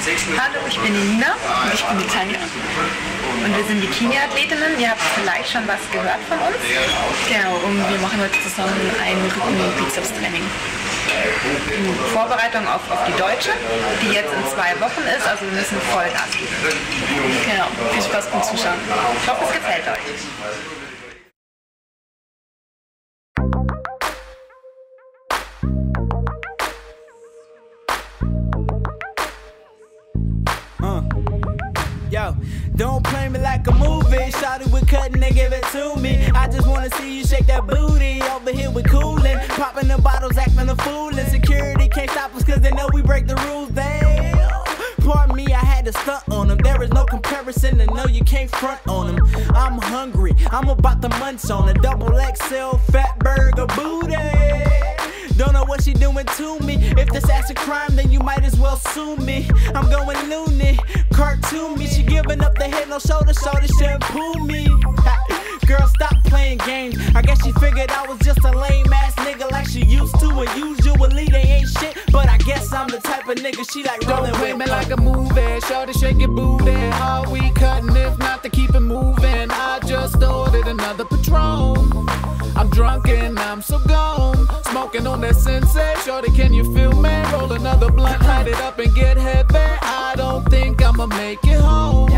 Hallo, ich bin die Nina und ich bin die Tanja. Und wir sind Bikini-Athletinnen. Ihr habt vielleicht schon was gehört von uns. Genau, und wir machen heute zusammen ein Rücken-Bizeps-Training. In Vorbereitung auf die Deutsche, die jetzt in 2 Wochen ist, also wir müssen Vollgas geben. Genau, viel Spaß beim Zuschauen. Ich hoffe, es gefällt euch. Yo, don't play me like a movie. Started with cutting, they give it to me. I just wanna see you shake that booty. Over here we coolin', popping the bottles, acting a fool. And security can't stop us cause they know we break the rules. Damn, pardon me, I had to stunt on them. There is no comparison and no, you can't front on them. I'm hungry, I'm about to munch on a double XL fat burger booty. Don't know what she doing to me. If this ass a crime, then you might as well sue me. I'm going loony, cartoon me. She giving up the head, no shoulder, shampoo me. Girl, stop playing games. I guess she figured I was just a lame ass nigga like she used to. And usually they ain't shit, but I guess I'm the type of nigga she like rolling with. Don't play me like a movie, shorty shake your booty. Are we cutting if not to keep it moving? I just ordered another Patron. I'm drunk and I'm so gone, smoking on that Sensei. Shorty, can you feel me? Roll another blunt, light it up and get heavy. I don't think I'ma make it home,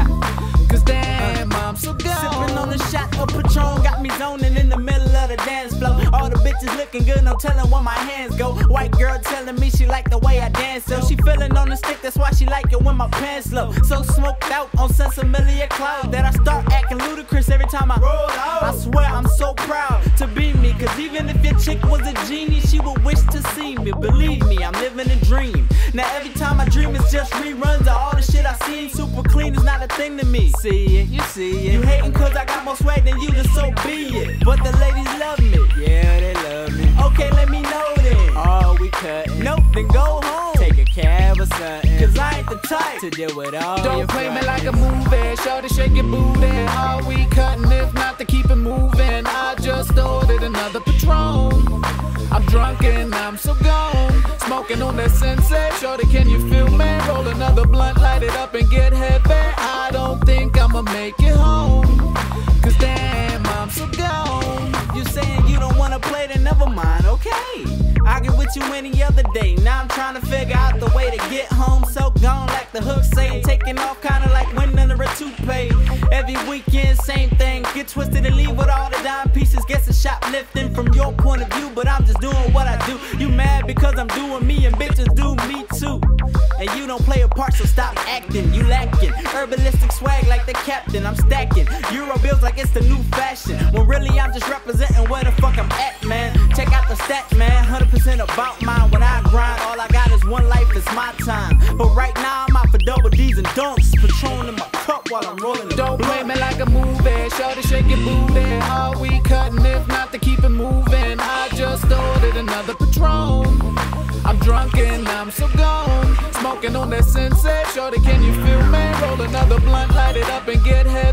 cause damn, I'm so gone. Sipping on a shot of Patron, got me zoning in the middle of the dance floor. All the bitches looking good, no telling where my hands go. White girl telling me she like the way I dance, so she feeling on the stick, that's why she like it when my pants low. So smoked out on Sensimilia cloud that I start acting ludicrous every time I roll out. I swear I'm so proud to be me, cause even if your chick was a genie, she would wish to see me. Believe me, I'm living a dream. Now every time I dream, it's just reruns of all the shit I seen. Super clean is not a thing to me. See it, you see it. You hating cause I got more swag than you, then so be it. But the ladies love me, yeah, they love me. Okay, let me know then. Are we cutting? Nope, then go home. Take a cab or something, cause I ain't the type to deal with all Don't your play me like a movie, shorty shake your booty. Are we cutting if not to keep it moving? I just ordered another Patron. I'm drunk and I'm so gone, smoking on that Sensei. Shorty, can you feel me? Roll another blunt, light it up and get heavy. I don't think I'ma make it home, cause damn, I'm so gone. You saying you don't wanna play, then never mind, okay. I get with you any other day. Now I'm trying to figure out the way to get home. So gone like the hook saying, taking off kinda like winning under a toupee. Every weekend, same thing. Get twisted and leave with all the dime pieces. Guess it's shoplifting from your point of view, but I'm just doing what I do. You mad because I'm doing me and bitches do me too. And you don't play a part, so stop acting. You lacking herbalistic swag like the captain. I'm stacking Euro bills like it's the new fashion, when really I'm just representing where the fuck I'm at, man. Check out the stats, man. 100% about mine. When I grind, all I got is one life, it's my time. But right now I'm out for double D's and dunks, Patron in my cup while I'm rolling the Don't blunt. play me like a movie, shorty shake your booty. Are we cutting if not to keep it moving? I just ordered another Patron. I'm drunk and I'm so gone, smoking on that Sensei. Shorty, can you feel me? Roll another blunt, light it up and get heavy.